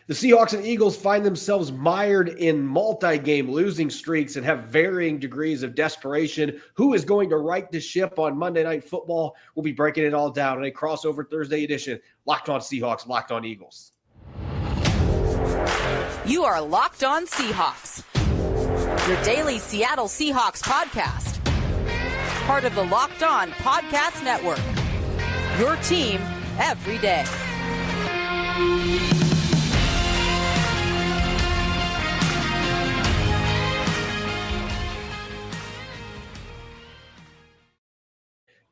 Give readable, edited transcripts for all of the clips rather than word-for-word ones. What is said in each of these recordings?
The Seahawks and Eagles find themselves mired in multi-game losing streaks and have varying degrees of desperation. Who is going to right the ship on Monday Night Football? We'll be breaking it all down in a crossover Thursday edition. Locked On Seahawks, Locked On Eagles. You are Locked On Seahawks, your daily Seattle Seahawks podcast. Part of the Locked On Podcast Network, your team every day.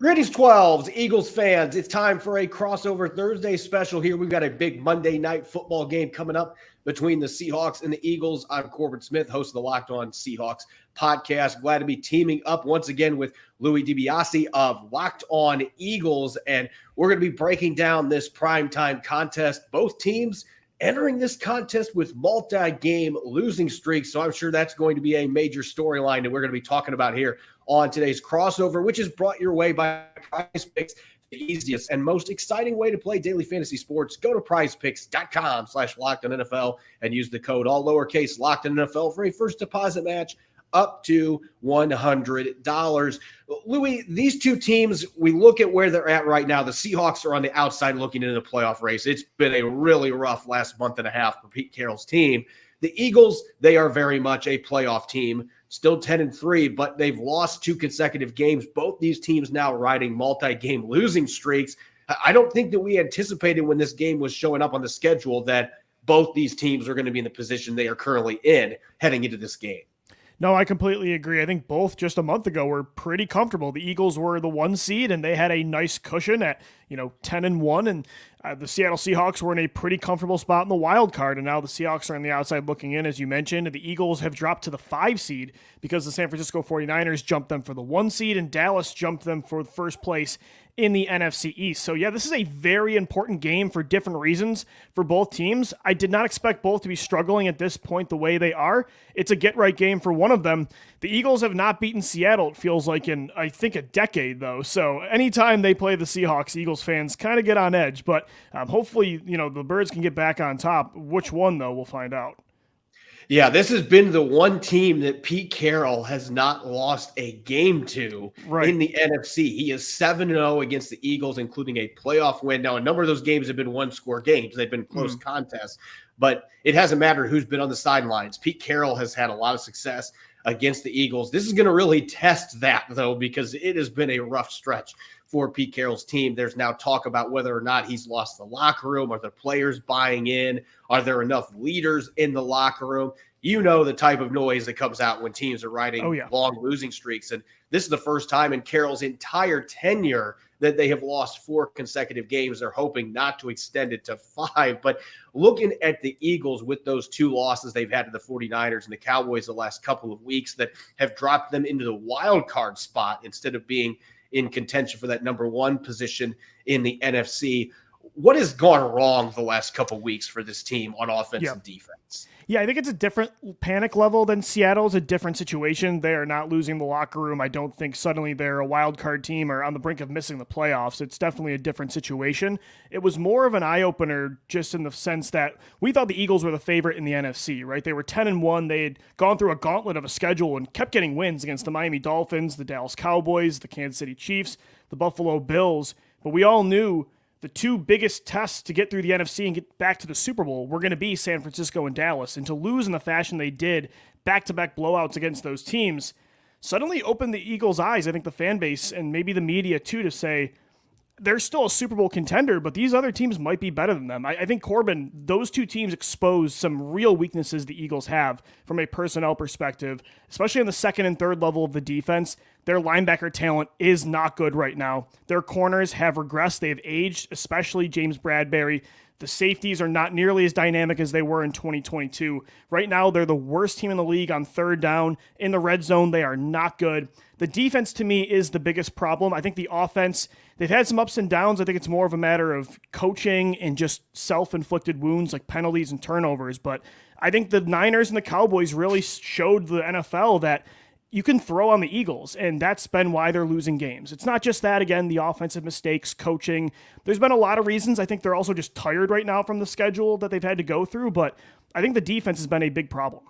Greetings, 12s, Eagles fans. It's time for a crossover Thursday special here. We've got a big Monday night football game coming up between the Seahawks and the Eagles. I'm Corbin Smith, host of the Locked On Seahawks podcast. Glad to be teaming up once again with Louie DiBiase of Locked On Eagles. And we're going to be breaking down this primetime contest. Both teams entering this contest with multi-game losing streaks. So I'm sure that's going to be a major storyline that we're going to be talking about here on today's crossover, which is brought your way by Prize Picks, the easiest and most exciting way to play daily fantasy sports. Go to prizepicks.com/LockedOnNFL and use the code all lowercase LockedOnNFL for a first deposit match up to $100. Louie, these two teams, we look at where they're at right now. The Seahawks are on the outside looking into the playoff race. It's been a really rough last month and a half for Pete Carroll's team. The Eagles, they are very much a playoff team, still 10-3, but they've lost 2 consecutive games. Both these teams now riding multi-game losing streaks. I don't think that we anticipated when this game was showing up on the schedule that both these teams are going to be in the position they are currently in heading into this game. No, I completely agree. I think both just a month ago were pretty comfortable. The Eagles were the 1 seed, and they had a nice cushion at 10-1, and the Seattle Seahawks were in a pretty comfortable spot in the wild card, and now the Seahawks are on the outside looking in, as you mentioned. The Eagles have dropped to the 5 seed because the San Francisco 49ers jumped them for the 1 seed, and Dallas jumped them for the first place in the NFC East. So yeah, this is a very important game for different reasons for both teams. I did not expect both to be struggling at this point the way they are. It's a get-right game for one of them. The Eagles have not beaten Seattle, it feels like, in, I think, a decade, though. So anytime they play the Seahawks, Eagles fans kind of get on edge. But hopefully, the Birds can get back on top. Which one, though, we'll find out. Yeah, this has been the one team that Pete Carroll has not lost a game to in the NFC. He is 7-0 against the Eagles, including a playoff win. Now, a number of those games have been one-score games. They've been close contests, but it hasn't mattered who's been on the sidelines. Pete Carroll has had a lot of success against the Eagles. This is going to really test that, though, because it has been a rough stretch for Pete Carroll's team. There's now talk about whether or not he's lost the locker room. Are the players buying in? Are there enough leaders in the locker room? You know the type of noise that comes out when teams are riding long losing streaks. And this is the first time in Carroll's entire tenure that they have lost 4 consecutive games. They're hoping not to extend it to 5. But looking at the Eagles with those 2 losses they've had to the 49ers and the Cowboys the last couple of weeks that have dropped them into the wild card spot instead of being in contention for that number 1 position in the NFC. What has gone wrong the last couple of weeks for this team on offense and defense? Yeah, I think it's a different panic level than Seattle's, a different situation. They are not losing the locker room. I don't think suddenly they're a wild card team or on the brink of missing the playoffs. It's definitely a different situation. It was more of an eye-opener just in the sense that we thought the Eagles were the favorite in the NFC, right? They were 10-1. They had gone through a gauntlet of a schedule and kept getting wins against the Miami Dolphins, the Dallas Cowboys, the Kansas City Chiefs, the Buffalo Bills. But we all knew the 2 biggest tests to get through the NFC and get back to the Super Bowl were going to be San Francisco and Dallas. And to lose in the fashion they did, back-to-back blowouts against those teams, suddenly opened the Eagles' eyes, I think the fan base and maybe the media too, to say, they're still a Super Bowl contender, but these other teams might be better than them. I think, Corbin, those 2 teams exposed some real weaknesses the Eagles have from a personnel perspective, especially on the second and third level of the defense. Their linebacker talent is not good right now. Their corners have regressed. They've aged, especially James Bradbury. The safeties are not nearly as dynamic as they were in 2022. Right now, they're the worst team in the league on third down. In the red zone, they are not good. The defense, to me, is the biggest problem. I think the offense, they've had some ups and downs. I think it's more of a matter of coaching and just self-inflicted wounds like penalties and turnovers. But I think the Niners and the Cowboys really showed the NFL that you can throw on the Eagles, and that's been why they're losing games. It's not just that, again, the offensive mistakes, coaching. There's been a lot of reasons. I think they're also just tired right now from the schedule that they've had to go through, but I think the defense has been a big problem.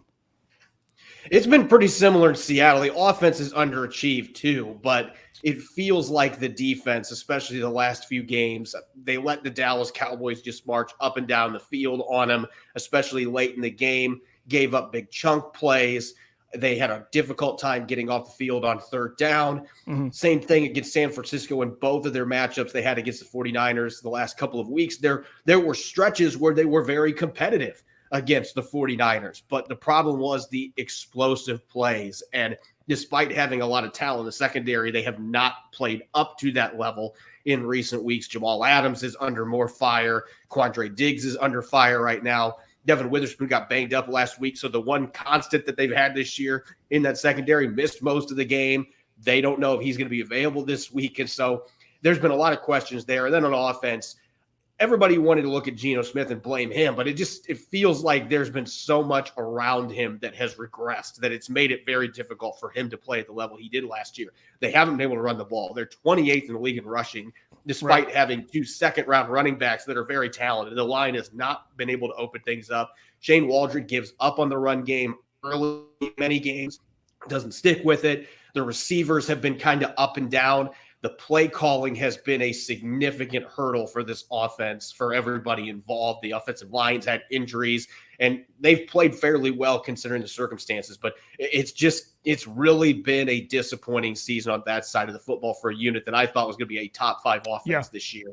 It's been pretty similar in Seattle. The offense is underachieved too, but it feels like the defense, especially the last few games, they let the Dallas Cowboys just march up and down the field on them, especially late in the game, gave up big chunk plays. They had a difficult time getting off the field on third down. Same thing against San Francisco in both of their matchups they had against the 49ers the last couple of weeks. There were stretches where they were very competitive against the 49ers, but the problem was the explosive plays. And despite having a lot of talent in the secondary, they have not played up to that level in recent weeks. Jamal Adams is under more fire. Quandre Diggs is under fire right now. Devin Witherspoon got banged up last week, so the one constant that they've had this year in that secondary missed most of the game. They don't know if he's going to be available this week, and so there's been a lot of questions there. And then on offense, everybody wanted to look at Geno Smith and blame him, but it feels like there's been so much around him that has regressed that it's made it very difficult for him to play at the level he did last year. They haven't been able to run the ball. They're 28th in the league in rushing, despite having 2 second-round running backs that are very talented. The line has not been able to open things up. Shane Waldron gives up on the run game early in many games, doesn't stick with it. The receivers have been kind of up and down. The play calling has been a significant hurdle for this offense, for everybody involved. The offensive line's had injuries, and they've played fairly well considering the circumstances. But it's really been a disappointing season on that side of the football for a unit that I thought was going to be a top 5 offense this year.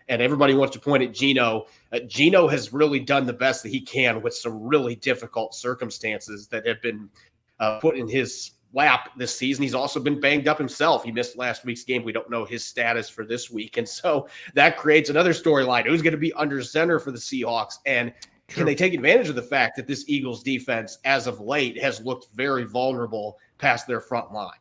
And everybody wants to point at Geno. Geno has really done the best that he can with some really difficult circumstances that have been put in his lap this season. He's also been banged up himself. He missed last week's game. We don't know his status for this week. And so that creates another storyline. Who's going to be under center for the Seahawks? And can they take advantage of the fact that this Eagles defense, as of late, has looked very vulnerable past their front line?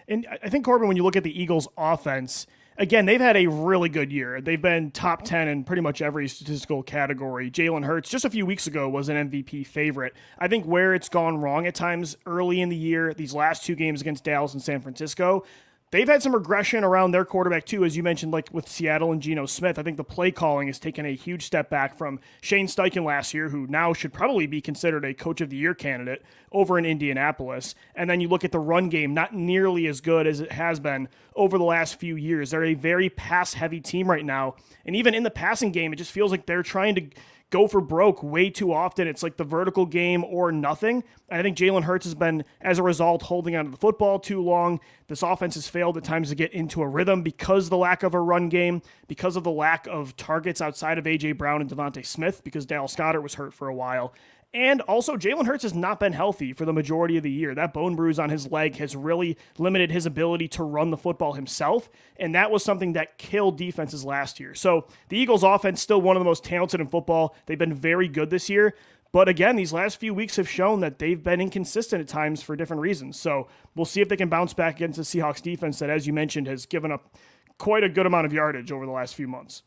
And I think, Corbin, when you look at the Eagles offense, again, they've had a really good year. They've been top 10 in pretty much every statistical category. Jalen Hurts, just a few weeks ago, was an MVP favorite. I think where it's gone wrong at times early in the year, these last 2 games against Dallas and San Francisco, they've had some regression around their quarterback too, as you mentioned, like with Seattle and Geno Smith. I think the play calling has taken a huge step back from Shane Steichen last year, who now should probably be considered a Coach of the Year candidate over in Indianapolis. And then you look at the run game, not nearly as good as it has been over the last few years. They're a very pass-heavy team right now. And even in the passing game, it just feels like they're trying to go for broke way too often. It's like the vertical game or nothing. And I think Jalen Hurts has been, as a result, holding onto the football too long. This offense has failed at times to get into a rhythm because of the lack of a run game, because of the lack of targets outside of A.J. Brown and Devontae Smith, because Dallas Goedert was hurt for a while. And also, Jalen Hurts has not been healthy for the majority of the year. That bone bruise on his leg has really limited his ability to run the football himself, and that was something that killed defenses last year. So the Eagles' offense, still one of the most talented in football. They've been very good this year. But again, these last few weeks have shown that they've been inconsistent at times for different reasons. So we'll see if they can bounce back against the Seahawks defense that, as you mentioned, has given up quite a good amount of yardage over the last few months.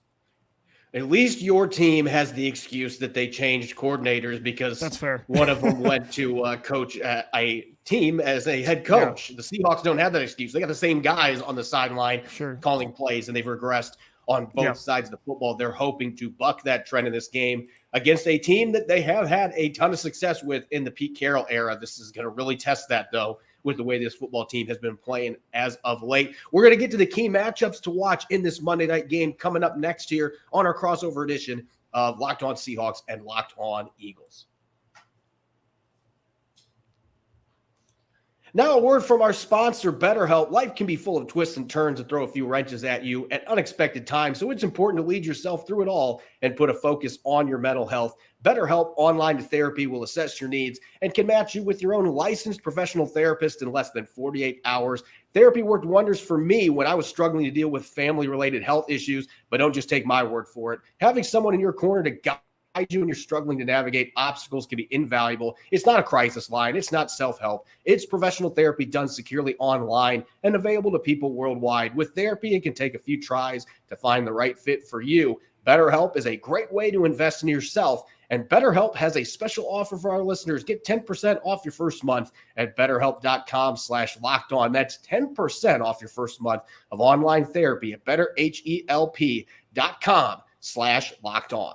At least your team has the excuse that they changed coordinators because that's fair. One of them went to coach a team as a head coach. Yeah. The Seahawks don't have that excuse. They got the same guys on the sideline calling plays, and they've regressed on both sides of the football. They're hoping to buck that trend in this game against a team that they have had a ton of success with in the Pete Carroll era. This is going to really test that, though, with the way this football team has been playing as of late. We're going to get to the key matchups to watch in this Monday night game coming up next year on our crossover edition of Locked On Seahawks and Locked On Eagles. Now, a word from our sponsor, BetterHelp. Life can be full of twists and turns and throw a few wrenches at you at unexpected times, so it's important to lead yourself through it all and put a focus on your mental health. BetterHelp Online Therapy will assess your needs and can match you with your own licensed professional therapist in less than 48 hours. Therapy worked wonders for me when I was struggling to deal with family-related health issues, but don't just take my word for it. Having someone in your corner to guide you when you're struggling to navigate obstacles can be invaluable. It's not a crisis line. It's not self-help. It's professional therapy done securely online and available to people worldwide. With therapy, it can take a few tries to find the right fit for you. BetterHelp is a great way to invest in yourself, and BetterHelp has a special offer for our listeners. Get 10% off your first month at BetterHelp.com/lockedon. That's 10% off your first month of online therapy at BetterHelp.com/lockedon.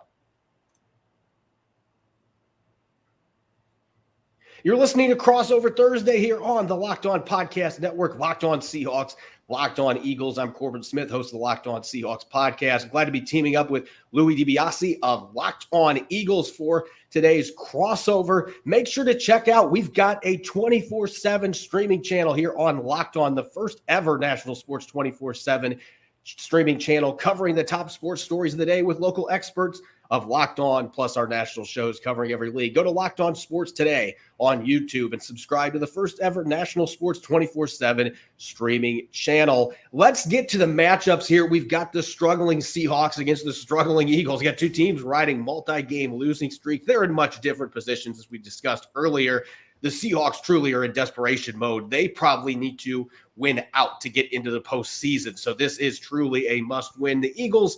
You're listening to Crossover Thursday here on the Locked On Podcast Network. Locked On Seahawks, Locked On Eagles. I'm Corbin Smith, host of the Locked On Seahawks podcast. I'm glad to be teaming up with Louie DiBiase of Locked On Eagles for today's crossover. Make sure to check out, we've got a 24/7 streaming channel here on Locked On, the first ever national sports 24/7 streaming channel covering the top sports stories of the day with local experts of Locked On, plus our national shows covering every league. Go to Locked On Sports today on YouTube and subscribe to the first ever national sports 24/7 streaming channel. Let's get to the matchups here. We've got the struggling Seahawks against the struggling Eagles. We got two teams riding multi-game losing streak. They're in much different positions, as we discussed earlier. The Seahawks truly are in desperation mode. They probably need to win out to get into the postseason. So this is truly a must win. The Eagles,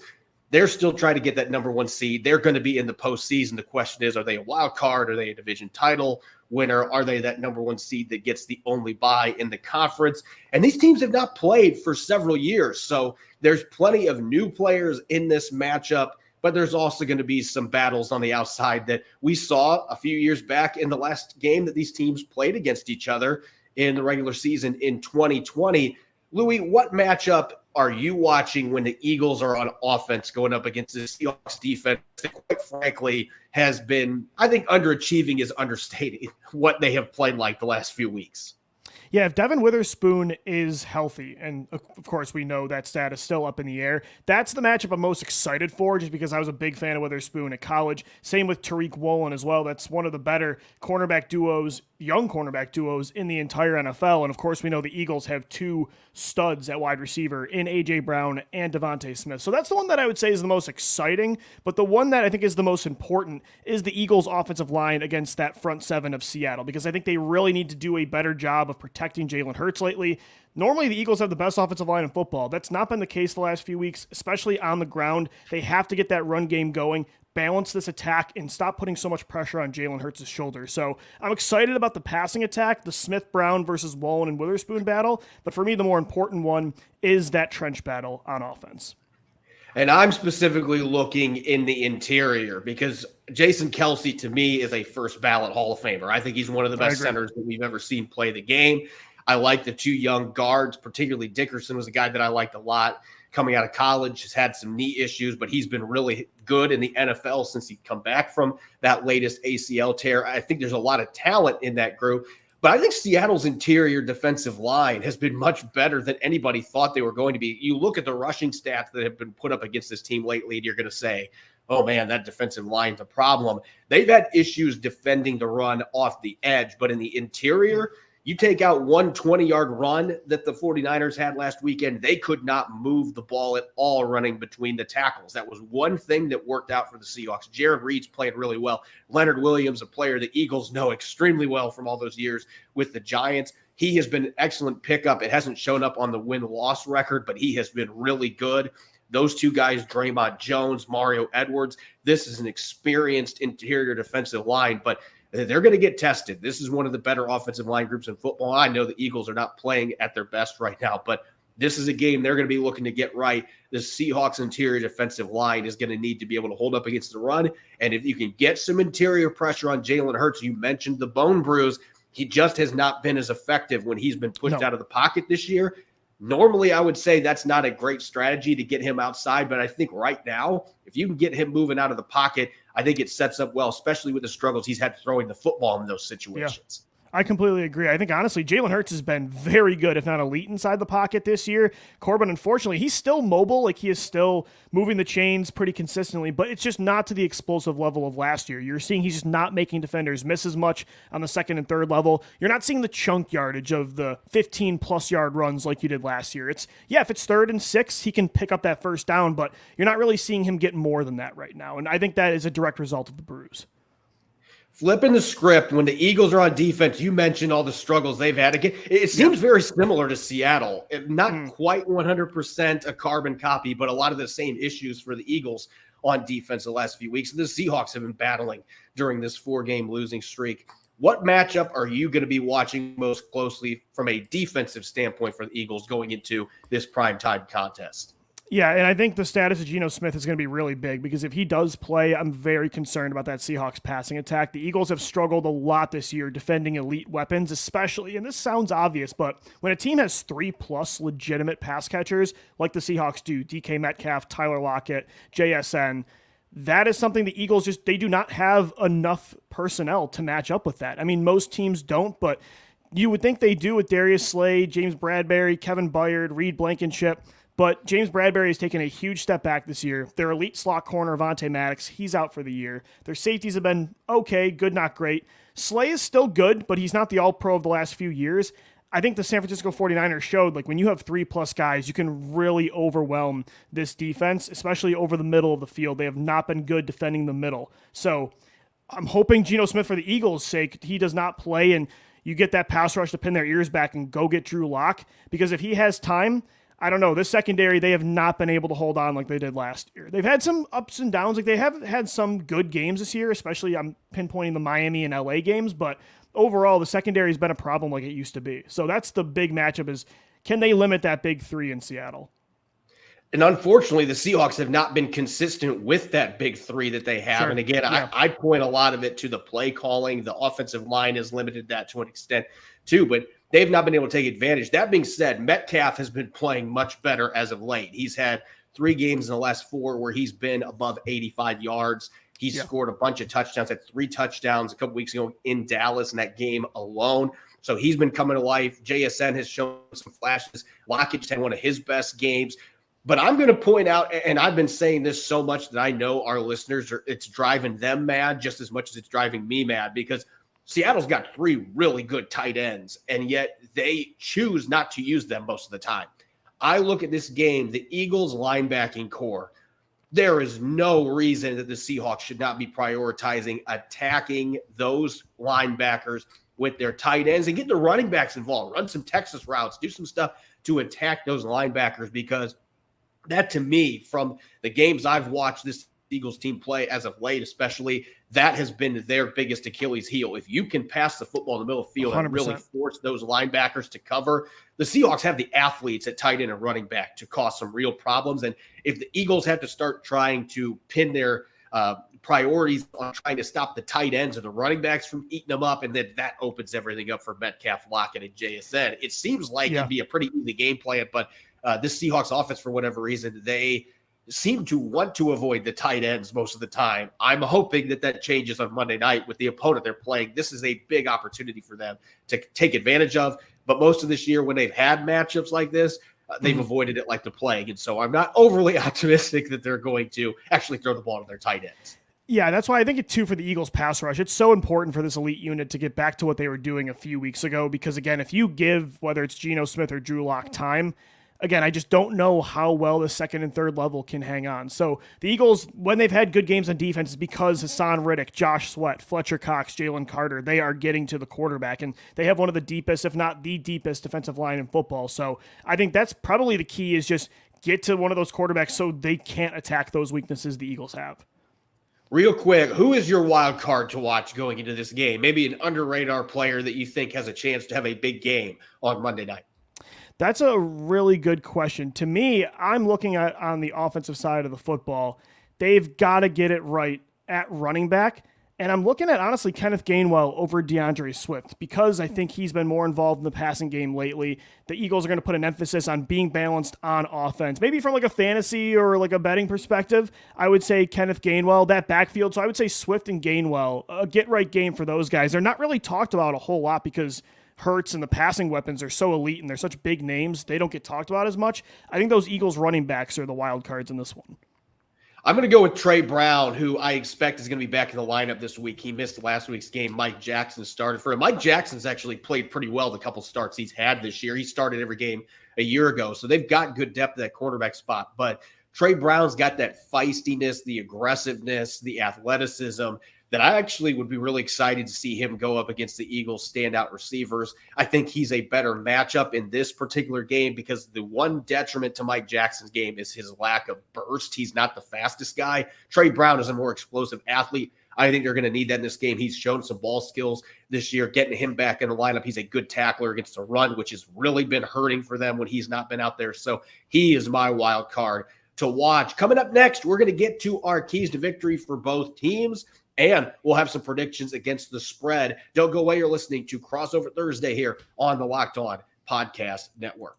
they're still trying to get that number one seed. They're going to be in the postseason. The question is, are they a wild card? Are they a division title winner? Are they that number one seed that gets the only bye in the conference? And these teams have not played for several years. So there's plenty of new players in this matchup, but there's also going to be some battles on the outside that we saw a few years back in the last game that these teams played against each other in the regular season in 2020. Louie, what matchup are you watching when the Eagles are on offense going up against the Seahawks defense that, quite frankly, has been, I think underachieving is understating what they have played like the last few weeks? Yeah, if Devin Witherspoon is healthy, and of course we know that stat is still up in the air, that's the matchup I'm most excited for, just because I was a big fan of Witherspoon at college. Same with Tariq Woolen as well. That's one of the better cornerback duos, young cornerback duos in the entire NFL. And of course we know the Eagles have two studs at wide receiver in A.J. Brown and Devontae Smith. So that's the one that I would say is the most exciting, but the one that I think is the most important is the Eagles offensive line against that front seven of Seattle, because I think they really need to do a better job of protecting Jalen Hurts lately. Normally, the Eagles have the best offensive line in football. That's not been the case the last few weeks, especially on the ground. They have to get that run game going, balance this attack, and stop putting so much pressure on Jalen Hurts' shoulders. So I'm excited about the passing attack, the Smith-Brown versus Woolen and Witherspoon battle. But for me, the more important one is that trench battle on offense. And I'm specifically looking in the interior because Jason Kelce, to me, is a first ballot Hall of Famer. I think he's one of the best centers that we've ever seen play the game. I like the two young guards, particularly Dickerson was a guy that I liked a lot coming out of college, has had some knee issues, but he's been really good in the NFL since he's come back from that latest ACL tear. I think there's a lot of talent in that group. But I think Seattle's interior defensive line has been much better than anybody thought they were going to be. You look at the rushing stats that have been put up against this team lately, and you're going to say, oh, man, that defensive line's a problem. They've had issues defending the run off the edge, but in the interior, you take out one 20-yard run that the 49ers had last weekend, they could not move the ball at all running between the tackles. That was one thing that worked out for the Seahawks. Jared Reed's played really well. Leonard Williams, a player the Eagles know extremely well from all those years with the Giants. He has been an excellent pickup. It hasn't shown up on the win-loss record, but he has been really good. Those two guys, Draymond Jones, Mario Edwards, this is an experienced interior defensive line, but they're going to get tested. This is one of the better offensive line groups in football. I know the Eagles are not playing at their best right now, but this is a game they're going to be looking to get right. The Seahawks interior defensive line is going to need to be able to hold up against the run. And if you can get some interior pressure on Jalen Hurts, you mentioned the bone bruise. He just has not been as effective when he's been pushed out of the pocket this year. Normally, I would say that's not a great strategy to get him outside, but I think right now, if you can get him moving out of the pocket, I think it sets up well, especially with the struggles he's had throwing the football in those situations. I completely agree. I think, honestly, Jalen Hurts has been very good, if not elite, inside the pocket this year. Corbin, unfortunately, he's still mobile. Like, he is still moving the chains pretty consistently, but it's just not to the explosive level of last year. You're seeing he's just not making defenders miss as much on the second and third level. You're not seeing the chunk yardage of the 15-plus yard runs like you did last year. If it's 3rd and 6, he can pick up that first down, but you're not really seeing him get more than that right now, and I think that is a direct result of the bruise. Flipping the script, when the Eagles are on defense, you mentioned all the struggles they've had. Again, it seems very similar to Seattle. Not quite 100% a carbon copy, but a lot of the same issues for the Eagles on defense the last few weeks. And the Seahawks have been battling during this 4-game losing streak. What matchup are you going to be watching most closely from a defensive standpoint for the Eagles going into this primetime contest? Yeah, and I think the status of Geno Smith is going to be really big because if he does play, I'm very concerned about that Seahawks passing attack. The Eagles have struggled a lot this year defending elite weapons, especially, and this sounds obvious, but when a team has 3+ legitimate pass catchers like the Seahawks do, DK Metcalf, Tyler Lockett, JSN, that is something the Eagles they do not have enough personnel to match up with that. I mean, most teams don't, but you would think they do with Darius Slade, James Bradbury, Kevin Byard, Reed Blankenship. But James Bradbury has taken a huge step back this year. Their elite slot corner, Avonte Maddox, he's out for the year. Their safeties have been okay, good, not great. Slay is still good, but he's not the all-pro of the last few years. I think the San Francisco 49ers showed, when you have 3+ guys, you can really overwhelm this defense, especially over the middle of the field. They have not been good defending the middle. So I'm hoping Geno Smith, for the Eagles' sake, he does not play and you get that pass rush to pin their ears back and go get Drew Lock. Because if he has time, I don't know. This secondary, they have not been able to hold on like they did last year. They've had some ups and downs. They have had some good games this year, especially I'm pinpointing the Miami and LA games, but overall, the secondary has been a problem like it used to be. So that's the big matchup is, can they limit that big 3 in Seattle? And unfortunately, the Seahawks have not been consistent with that big 3 that they have. Sure. And again, yeah. I point a lot of it to the play calling. The offensive line has limited that to an extent too, but they've not been able to take advantage. That being said, Metcalf has been playing much better as of late. He's had 3 games in the last 4 where he's been above 85 yards. He's scored a bunch of touchdowns, had 3 touchdowns a couple weeks ago in Dallas in that game alone. So he's been coming to life. JSN has shown some flashes. Lockett had one of his best games. But I'm going to point out, and I've been saying this so much that I know our listeners, it's driving them mad just as much as it's driving me mad, because Seattle's got 3 really good tight ends, and yet they choose not to use them most of the time. I look at this game, the Eagles linebacking core. There is no reason that the Seahawks should not be prioritizing attacking those linebackers with their tight ends and get the running backs involved. Run some Texas routes, do some stuff to attack those linebackers, because that, to me, from the games I've watched this Eagles team play as of late, especially, that has been their biggest Achilles heel. If you can pass the football in the middle of the field 100%. And really force those linebackers to cover, the Seahawks have the athletes at tight end and running back to cause some real problems. And if the Eagles have to start trying to pin their priorities on trying to stop the tight ends or the running backs from eating them up, and then that opens everything up for Metcalf, Lockett, and JSN, it seems like it'd be a pretty easy game plan. But this Seahawks offense, for whatever reason, they seem to want to avoid the tight ends most of the time. I'm hoping that changes on Monday night with the opponent they're playing. This is a big opportunity for them to take advantage of. But most of this year, when they've had matchups like this, they've avoided it like the plague. And so I'm not overly optimistic that they're going to actually throw the ball to their tight ends. Yeah, that's why I think for the Eagles pass rush, it's so important for this elite unit to get back to what they were doing a few weeks ago. Because again, if you give, whether it's Geno Smith or Drew Lock, time, again, I just don't know how well the second and third level can hang on. So the Eagles, when they've had good games on defense, is because Hassan Riddick, Josh Sweat, Fletcher Cox, Jalen Carter, they are getting to the quarterback, and they have one of the deepest, if not the deepest, defensive line in football. So I think that's probably the key, is just get to one of those quarterbacks so they can't attack those weaknesses the Eagles have. Real quick, who is your wild card to watch going into this game? Maybe an under-radar player that you think has a chance to have a big game on Monday night. That's a really good question. To me, I'm looking at on the offensive side of the football, they've got to get it right at running back. And I'm looking at, honestly, Kenneth Gainwell over DeAndre Swift, because I think he's been more involved in the passing game lately. The Eagles are going to put an emphasis on being balanced on offense. Maybe from like a fantasy or like a betting perspective, I would say Kenneth Gainwell, that backfield. So I would say Swift and Gainwell, a get-right game for those guys. They're not really talked about a whole lot because Hurts and the passing weapons are so elite and they're such big names, they don't get talked about as much. I think those Eagles running backs are the wild cards in this one. I'm going to go with Trey Brown, who I expect is going to be back in the lineup this week. He missed last week's game. Mike Jackson started for him. Mike Jackson's actually played pretty well the couple starts he's had this year. He started every game a year ago, so they've got good depth at that quarterback spot. But Trey Brown's got that feistiness, the aggressiveness, the athleticism that I actually would be really excited to see him go up against the Eagles' standout receivers. I think he's a better matchup in this particular game because the one detriment to Mike Jackson's game is his lack of burst. He's not the fastest guy. Trey Brown is a more explosive athlete. I think they're going to need that in this game. He's shown some ball skills this year, getting him back in the lineup. He's a good tackler against the run, which has really been hurting for them when he's not been out there. So he is my wild card to watch. Coming up next, we're going to get to our keys to victory for both teams, and we'll have some predictions against the spread. Don't go away. You're listening to Crossover Thursday here on the Locked On Podcast Network.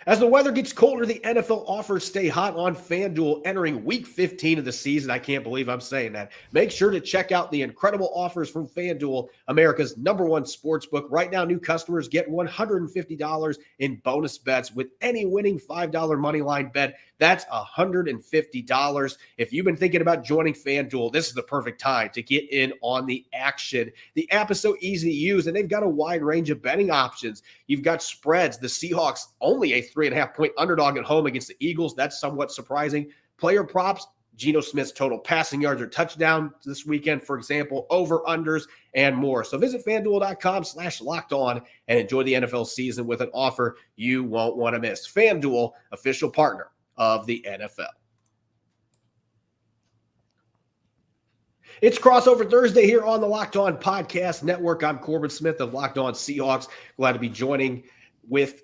As the weather gets colder, the NFL offers stay hot on FanDuel entering Week 15 of the season. I can't believe I'm saying that. Make sure to check out the incredible offers from FanDuel, America's #1 sportsbook. Right now, new customers get $150 in bonus bets with any winning $5 moneyline bet. That's $150. If you've been thinking about joining FanDuel, this is the perfect time to get in on the action. The app is so easy to use, and they've got a wide range of betting options. You've got spreads. The Seahawks only a 3.5-point underdog at home against the Eagles. That's somewhat surprising. Player props, Geno Smith's total passing yards or touchdown this weekend, for example, over-unders, and more. So visit FanDuel.com/lockedon and enjoy the NFL season with an offer you won't want to miss. FanDuel, official partner of the NFL. It's Crossover Thursday here on the Locked On Podcast Network. I'm Corbin Smith of Locked On Seahawks. Glad to be joining with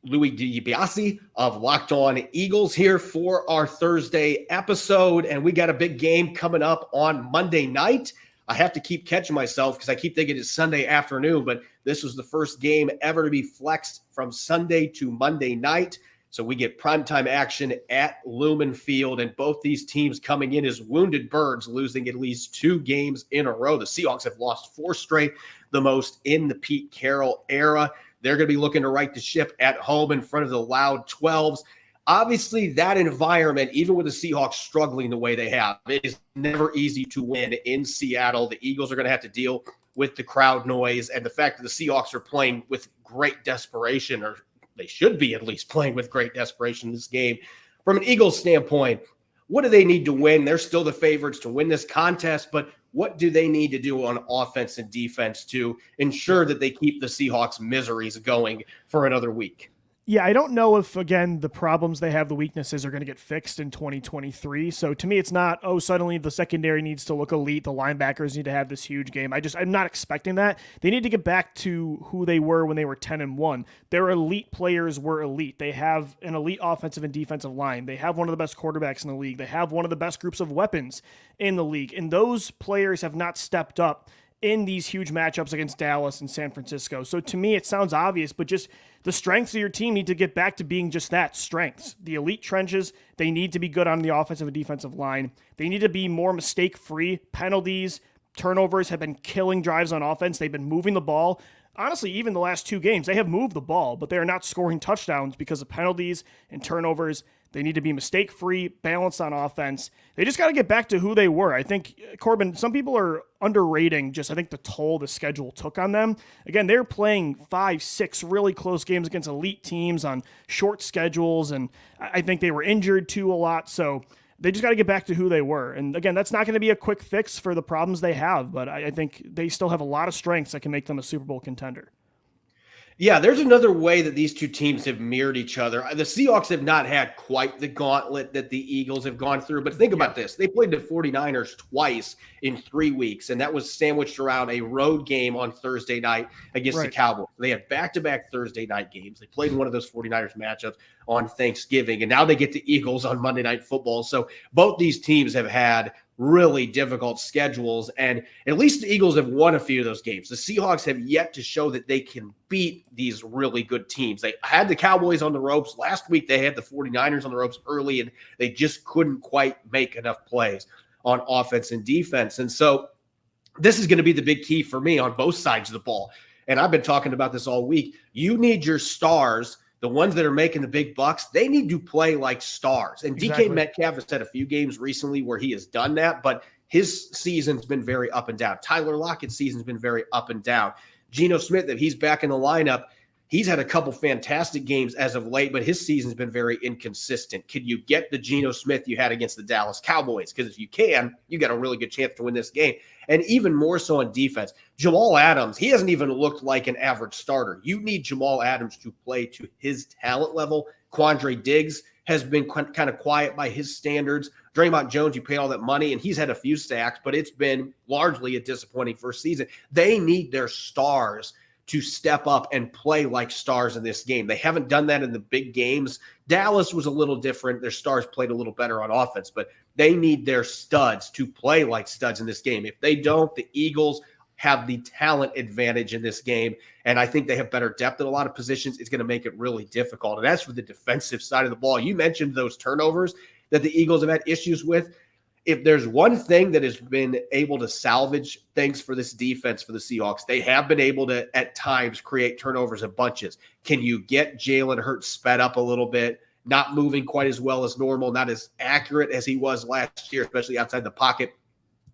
Louie DiBiase of Locked On Eagles here for our Thursday episode. And we got a big game coming up on Monday night. I have to keep catching myself because I keep thinking it's Sunday afternoon, but this was the first game ever to be flexed from Sunday to Monday night. So we get primetime action at Lumen Field, and both these teams coming in as wounded birds, losing at least 2 games in a row. The Seahawks have lost 4 straight, the most in the Pete Carroll era. They're going to be looking to right the ship at home in front of the loud 12s. Obviously, that environment, even with the Seahawks struggling the way they have, it is never easy to win in Seattle. The Eagles are going to have to deal with the crowd noise and the fact that the Seahawks are playing with great desperation, or they should be at least playing with great desperation in this game. From an Eagles standpoint, what do they need to win? They're still the favorites to win this contest, but what do they need to do on offense and defense to ensure that they keep the Seahawks' miseries going for another week? Yeah, I don't know if, again, the problems they have, the weaknesses, are going to get fixed in 2023. So to me, it's not, oh, suddenly the secondary needs to look elite, the linebackers need to have this huge game. I'm not expecting that. They need to get back to who they were when they were 10-1. Their elite players were elite. They have an elite offensive and defensive line. They have one of the best quarterbacks in the league. They have one of the best groups of weapons in the league. And those players have not stepped up in these huge matchups against Dallas and San Francisco. So to me, it sounds obvious, but just the strengths of your team need to get back to being just that, strengths. The elite trenches, they need to be good on the offensive and defensive line. They need to be more mistake-free. Penalties, turnovers have been killing drives on offense. They've been moving the ball. Honestly, even the last 2 games, they have moved the ball, but they are not scoring touchdowns because of penalties and turnovers. They need to be mistake-free, balanced on offense. They just got to get back to who they were. I think, Corbin, some people are underrating I think the toll the schedule took on them. Again, they're playing 5-6 really close games against elite teams on short schedules, and I think they were injured too a lot. So they just got to get back to who they were. And again, that's not going to be a quick fix for the problems they have, but I think they still have a lot of strengths that can make them a Super Bowl contender. Yeah, there's another way that these two teams have mirrored each other. The Seahawks have not had quite the gauntlet that the Eagles have gone through, but think about this. They played the 49ers twice in 3 weeks, and that was sandwiched around a road game on Thursday night against the Cowboys. They had back-to-back Thursday night games. They played one of those 49ers matchups on Thanksgiving, and now they get the Eagles on Monday Night Football. So both these teams have had really difficult schedules, and at least the Eagles have won a few of those games. The Seahawks have yet to show that they can beat these really good teams. They had the Cowboys on the ropes. Last week they had the 49ers on the ropes early, and they just couldn't quite make enough plays on offense and defense. And so this is going to be the big key for me on both sides of the ball. And I've been talking about this all week. You need your stars, the ones that are making the big bucks, they need to play like stars. And Exactly. DK Metcalf has had a few games recently where he has done that, but his season's been very up and down. Tyler Lockett's season's been very up and down. Geno Smith, if he's back in the lineup, He's had a couple fantastic games as of late, but his season's been very inconsistent. Can you get the Geno Smith you had against the Dallas Cowboys? Because if you can, you got a really good chance to win this game. And even more so on defense, Jamal Adams, he hasn't even looked like an average starter. You need Jamal Adams to play to his talent level. Quandre Diggs has been kind of quiet by his standards. Draymond Jones, you paid all that money, and he's had a few sacks, but it's been largely a disappointing first season. They need their stars to step up and play like stars in this game. They haven't done that in the big games. Dallas was a little different. Their stars played a little better on offense, but they need their studs to play like studs in this game. If they don't, the Eagles have the talent advantage in this game, and I think they have better depth in a lot of positions. It's going to make it really difficult. And as for the defensive side of the ball, you mentioned those turnovers that the Eagles have had issues with. If there's one thing that has been able to salvage things for this defense for the Seahawks, they have been able to, at times, create turnovers in bunches. Can you get Jalen Hurts sped up a little bit, not moving quite as well as normal, not as accurate as he was last year, especially outside the pocket?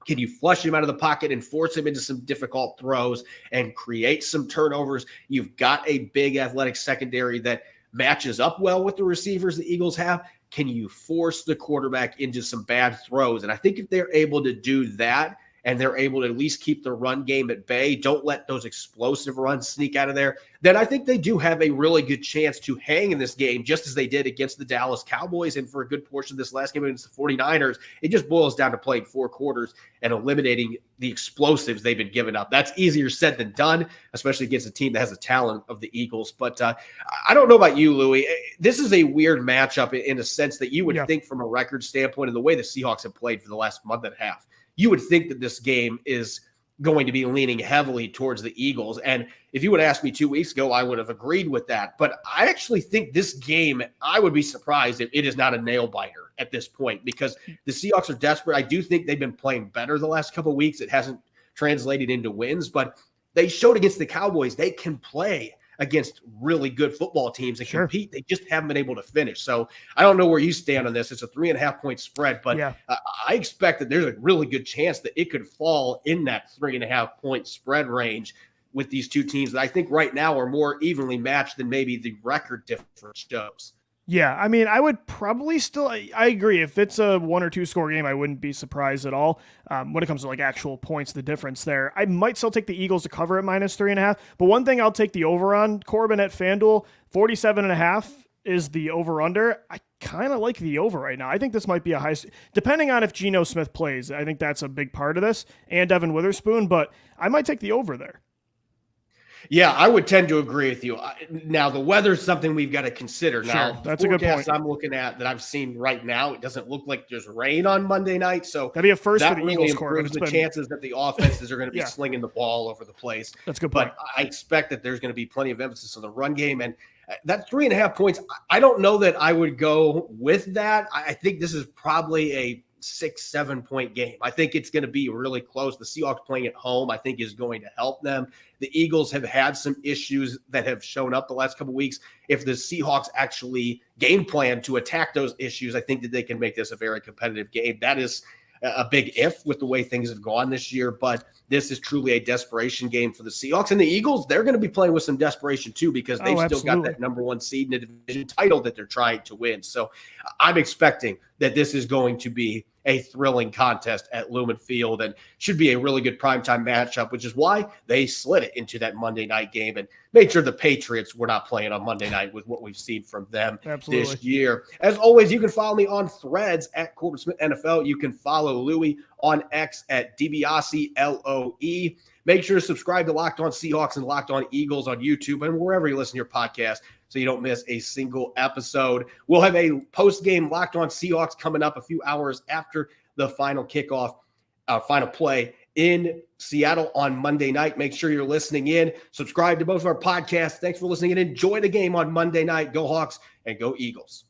Can you flush him out of the pocket and force him into some difficult throws and create some turnovers? You've got a big athletic secondary that matches up well with the receivers the Eagles have. Can you force the quarterback into some bad throws? And I think if they're able to do that, and they're able to at least keep the run game at bay, don't let those explosive runs sneak out of there, then I think they do have a really good chance to hang in this game, just as they did against the Dallas Cowboys. And for a good portion of this last game against the 49ers, it just boils down to playing 4 quarters and eliminating the explosives they've been giving up. That's easier said than done, especially against a team that has the talent of the Eagles. But I don't know about you, Louie. This is a weird matchup in a sense that you would think from a record standpoint and the way the Seahawks have played for the last month and a half. You would think that this game is going to be leaning heavily towards the Eagles. And if you would ask me 2 weeks ago, I would have agreed with that. But I actually think this game, I would be surprised if it is not a nail biter at this point, because the Seahawks are desperate. I do think they've been playing better the last couple of weeks. It hasn't translated into wins, but they showed against the Cowboys they can play against really good football teams and compete. They just haven't been able to finish. So I don't know where you stand on this. It's a 3.5-point spread, but I expect that there's a really good chance that it could fall in that 3.5-point spread range with these two teams that I think right now are more evenly matched than maybe the record difference shows. Yeah, I mean, I would probably still, I agree. If it's a 1 or 2 score game, I wouldn't be surprised at all. When it comes to like actual points, the difference there, I might still take the Eagles to cover at -3.5. But one thing I'll take the over on, Corbin, at FanDuel, 47.5 is the over under. I kind of like the over right now. I think this might be a high, depending on if Geno Smith plays. I think that's a big part of this, and Devin Witherspoon, but I might take the over there. Yeah, I would tend to agree with you. Now, the weather is something we've got to consider. Now, that's a good point. I'm looking at that I've seen right now, it doesn't look like there's rain on Monday night. So that'd be a first for the really Eagles. Improves the chances that the offenses are going to be slinging the ball over the place. That's a good point. But I expect that there's going to be plenty of emphasis on the run game. And that 3.5 points, I don't know that I would go with that. I think this is probably a 6-7 point game. I think it's going to be really close. The Seahawks playing at home, I think, is going to help them. The Eagles have had some issues that have shown up the last couple of weeks. If the Seahawks actually game plan to attack those issues, I think that they can make this a very competitive game. That is a big if with the way things have gone this year, but this is truly a desperation game for the Seahawks. And the Eagles, they're going to be playing with some desperation too, because they've still got that number 1 seed in the division title that they're trying to win. So I'm expecting that this is going to be a thrilling contest at Lumen Field and should be a really good primetime matchup, which is why they slid it into that Monday night game and made sure the Patriots were not playing on Monday night with what we've seen from them this year. As always, you can follow me on Threads at Corbin Smith NFL. You can follow Louie on X at DiBiase, LOE. Make sure to subscribe to Locked On Seahawks and Locked On Eagles on YouTube and wherever you listen to your podcast so you don't miss a single episode. We'll have a post-game Locked On Seahawks coming up a few hours after the final kickoff, final play in Seattle on Monday night. Make sure you're listening in. Subscribe to both of our podcasts. Thanks for listening and enjoy the game on Monday night. Go Hawks and go Eagles.